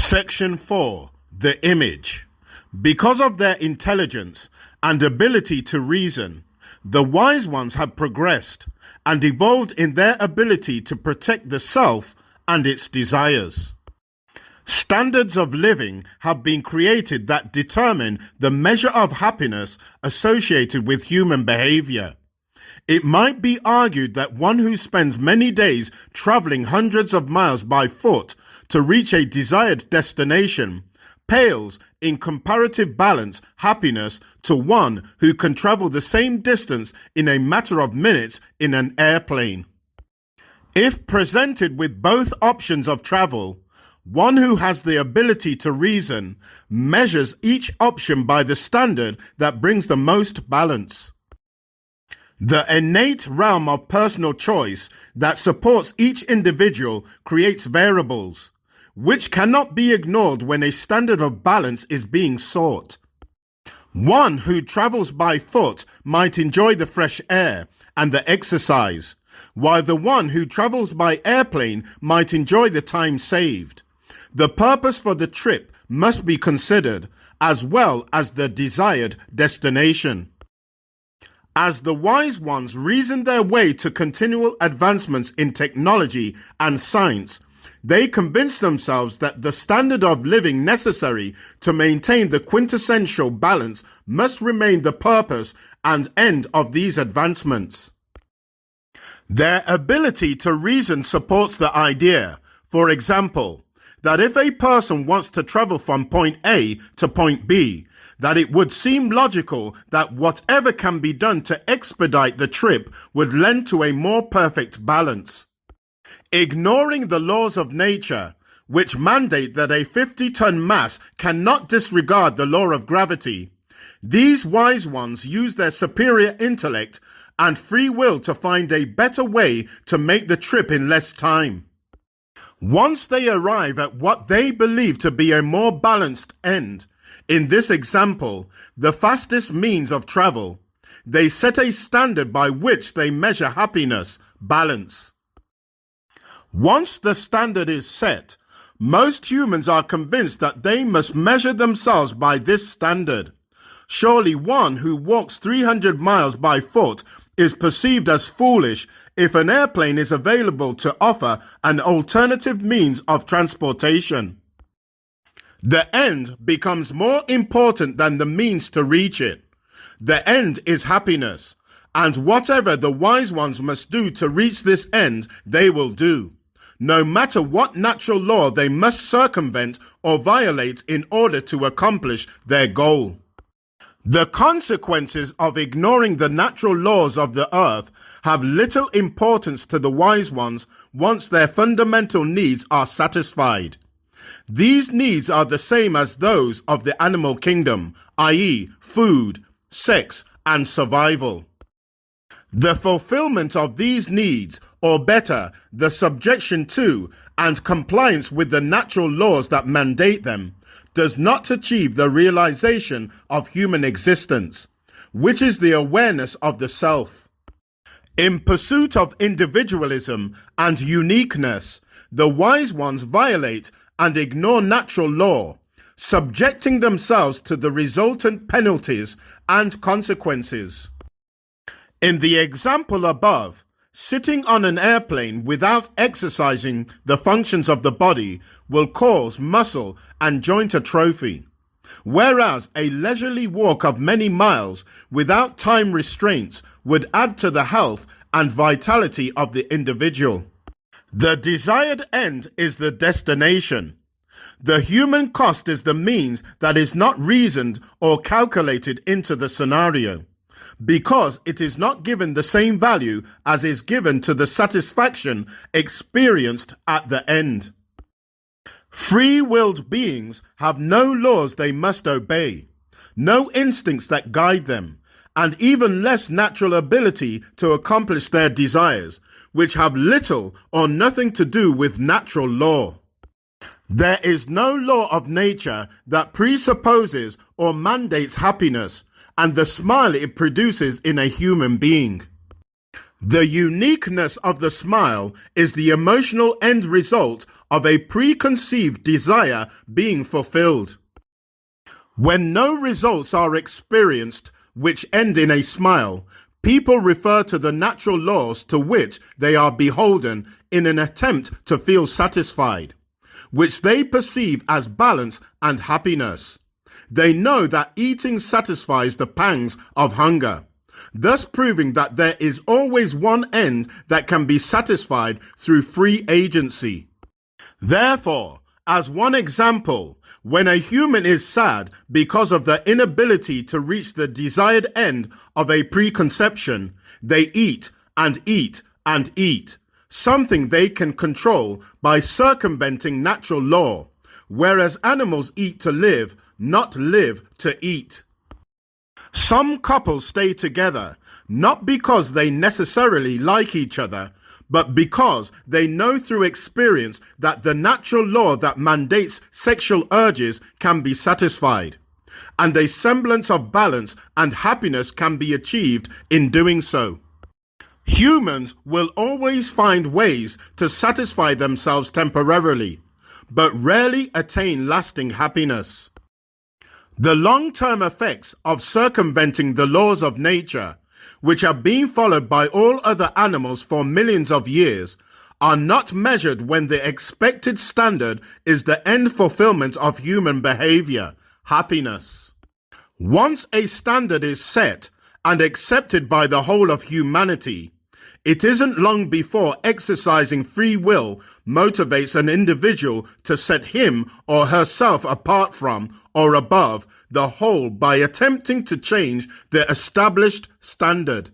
Section 4. The image. Because of their intelligence and ability to reason, the wise ones have progressed and evolved in their ability to protect the self and its desires. Standards of living have been created that determine the measure of happiness associated with human behavior. It might be argued that one who spends many days traveling hundreds of miles by foot to reach a desired destination pales in comparative balance happiness to one who can travel the same distance in a matter of minutes in an airplane. If presented with both options of travel, one who has the ability to reason measures each option by the standard that brings the most balance. The innate realm of personal choice that supports each individual creates variables, which cannot be ignored when a standard of balance is being sought. One who travels by foot might enjoy the fresh air and the exercise, while the one who travels by airplane might enjoy the time saved. The purpose for the trip must be considered, as well as the desired destination. As the wise ones reason their way to continual advancements in technology and science, they convince themselves that the standard of living necessary to maintain the quintessential balance must remain the purpose and end of these advancements. Their ability to reason supports the idea, for example, that if a person wants to travel from point A to point B, that it would seem logical that whatever can be done to expedite the trip would lend to a more perfect balance. Ignoring the laws of nature, which mandate that a 50-ton mass cannot disregard the law of gravity, these wise ones use their superior intellect and free will to find a better way to make the trip in less time. Once they arrive at what they believe to be a more balanced end, in this example, the fastest means of travel, they set a standard by which they measure happiness, balance. Once the standard is set, most humans are convinced that they must measure themselves by this standard. Surely one who walks 300 miles by foot is perceived as foolish if an airplane is available to offer an alternative means of transportation. The end becomes more important than the means to reach it. The end is happiness, and whatever the wise ones must do to reach this end, they will do, no matter what natural law they must circumvent or violate in order to accomplish their goal. The consequences of ignoring the natural laws of the earth have little importance to the wise ones once their fundamental needs are satisfied. These needs are the same as those of the animal kingdom, i.e., food, sex, and survival. The fulfillment of these needs, or better, the subjection to and compliance with the natural laws that mandate them, does not achieve the realization of human existence, which is the awareness of the self. In pursuit of individualism and uniqueness, the wise ones violate and ignore natural law, subjecting themselves to the resultant penalties and consequences. In the example above, sitting on an airplane without exercising the functions of the body will cause muscle and joint atrophy, whereas a leisurely walk of many miles without time restraints would add to the health and vitality of the individual. The desired end is the destination. The human cost is the means that is not reasoned or calculated into the scenario, because it is not given the same value as is given to the satisfaction experienced at the end. Free-willed beings have no laws they must obey, no instincts that guide them, and even less natural ability to accomplish their desires, which have little or nothing to do with natural law. There is no law of nature that presupposes or mandates happiness and the smile it produces in a human being. The uniqueness of the smile is the emotional end result of a preconceived desire being fulfilled. When no results are experienced which end in a smile, people refer to the natural laws to which they are beholden in an attempt to feel satisfied, which they perceive as balance and happiness. They know that eating satisfies the pangs of hunger, thus proving that there is always one end that can be satisfied through free agency. Therefore, as one example, when a human is sad because of the inability to reach the desired end of a preconception, they eat and eat and eat, something they can control by circumventing natural law, whereas animals eat to live, not live to eat. Some couples stay together, not because they necessarily like each other, but because they know through experience that the natural law that mandates sexual urges can be satisfied, and a semblance of balance and happiness can be achieved in doing so. Humans will always find ways to satisfy themselves temporarily, but rarely attain lasting happiness. The long-term effects of circumventing the laws of nature, which have been followed by all other animals for millions of years, are not measured when the expected standard is the end fulfillment of human behavior, happiness. Once a standard is set and accepted by the whole of humanity, it isn't long before exercising free will motivates an individual to set him or herself apart from or above the whole by attempting to change the established standard.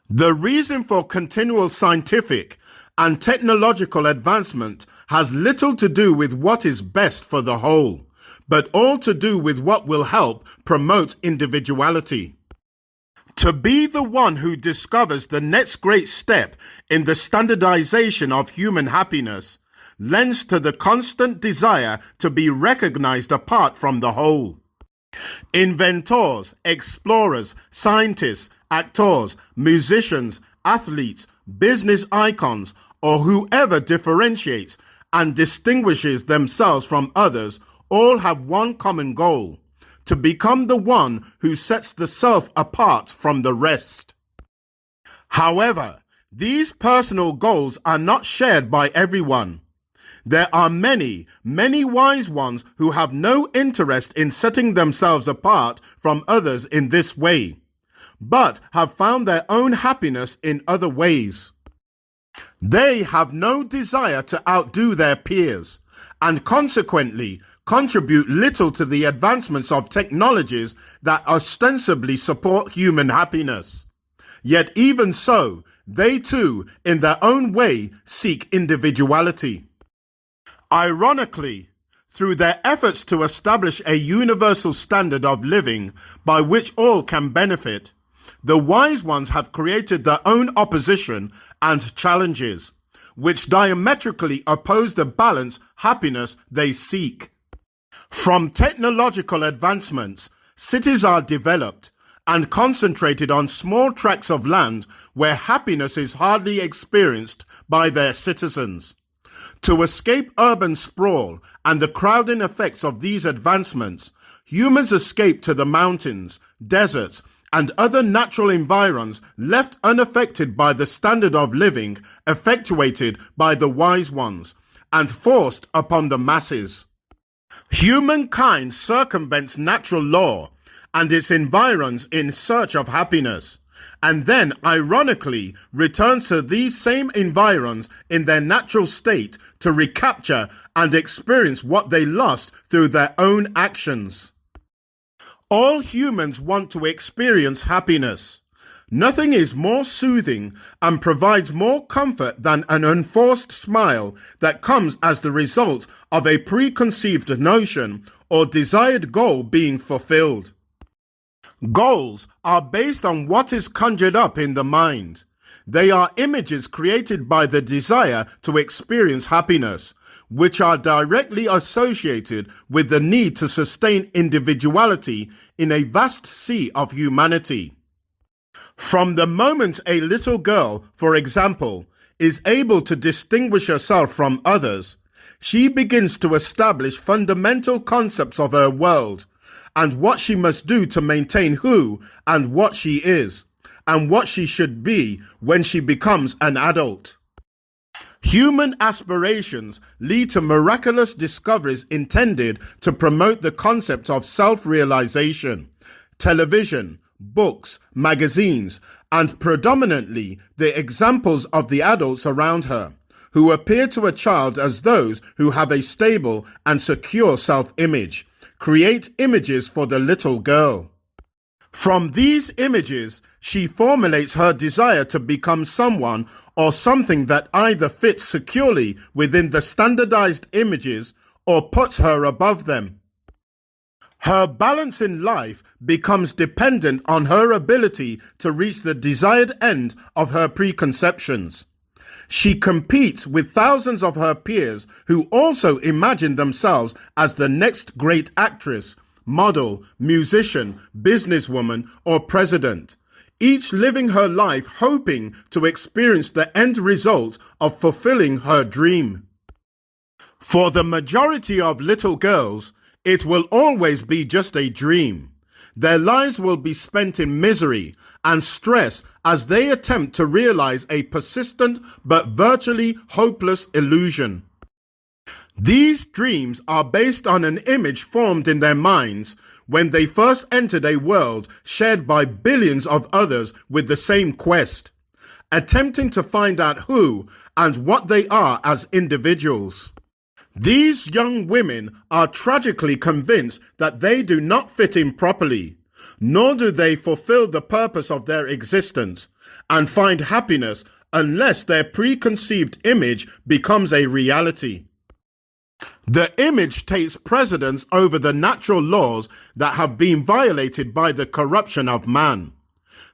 The reason for continual scientific and technological advancement has little to do with what is best for the whole, but all to do with what will help promote individuality. To be the one who discovers the next great step in the standardization of human happiness lends to the constant desire to be recognized apart from the whole. Inventors, explorers, scientists, actors, musicians, athletes, business icons, or whoever differentiates and distinguishes themselves from others all have one common goal: to become the one who sets the self apart from the rest. However, these personal goals are not shared by everyone. There are many, many wise ones who have no interest in setting themselves apart from others in this way, but have found their own happiness in other ways. They have no desire to outdo their peers, and consequently contribute little to the advancements of technologies that ostensibly support human happiness. Yet even so, they too, in their own way, seek individuality. Ironically, through their efforts to establish a universal standard of living by which all can benefit, the wise ones have created their own opposition and challenges, which diametrically oppose the balance happiness they seek. From technological advancements, cities are developed and concentrated on small tracts of land where happiness is hardly experienced by their citizens. To escape urban sprawl and the crowding effects of these advancements, humans escape to the mountains, deserts, and other natural environs left unaffected by the standard of living effectuated by the wise ones and forced upon the masses. Humankind circumvents natural law and its environs in search of happiness, and then ironically returns to these same environs in their natural state to recapture and experience what they lost through their own actions. All humans want to experience happiness. Nothing is more soothing and provides more comfort than an unforced smile that comes as the result of a preconceived notion or desired goal being fulfilled. Goals are based on what is conjured up in the mind. They are images created by the desire to experience happiness, which are directly associated with the need to sustain individuality in a vast sea of humanity. From the moment a little girl, for example, is able to distinguish herself from others, she begins to establish fundamental concepts of her world and what she must do to maintain who and what she is, and what she should be when she becomes an adult. Human aspirations lead to miraculous discoveries intended to promote the concept of self-realization. Television, books, magazines, and predominantly the examples of the adults around her, who appear to a child as those who have a stable and secure self-image, create images for the little girl. From these images, she formulates her desire to become someone or something that either fits securely within the standardized images or puts her above them. Her balance in life becomes dependent on her ability to reach the desired end of her preconceptions. She competes with thousands of her peers who also imagine themselves as the next great actress, model, musician, businesswoman, or president, each living her life hoping to experience the end result of fulfilling her dream. For the majority of little girls, it will always be just a dream. Their lives will be spent in misery and stress as they attempt to realize a persistent but virtually hopeless illusion. These dreams are based on an image formed in their minds when they first entered a world shared by billions of others with the same quest, attempting to find out who and what they are as individuals. These young women are tragically convinced that they do not fit in properly, nor do they fulfill the purpose of their existence and find happiness unless their preconceived image becomes a reality. The image takes precedence over the natural laws that have been violated by the corruption of man.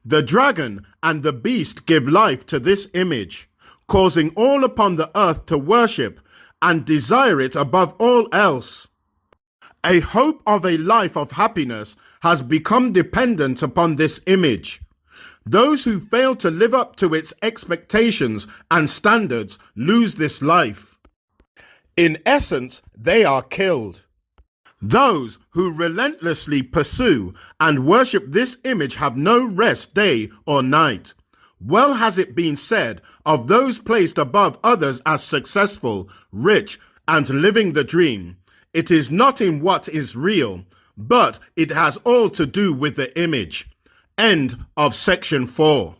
The dragon and the beast give life to this image, causing all upon the earth to worship and desire it above all else. A hope of a life of happiness has become dependent upon this image. Those who fail to live up to its expectations and standards lose this life. In essence, they are killed. Those who relentlessly pursue and worship this image have no rest day or night. Well has it been said of those placed above others as successful, rich, and living the dream, it is not in what is real, but it has all to do with the image. End of section 4.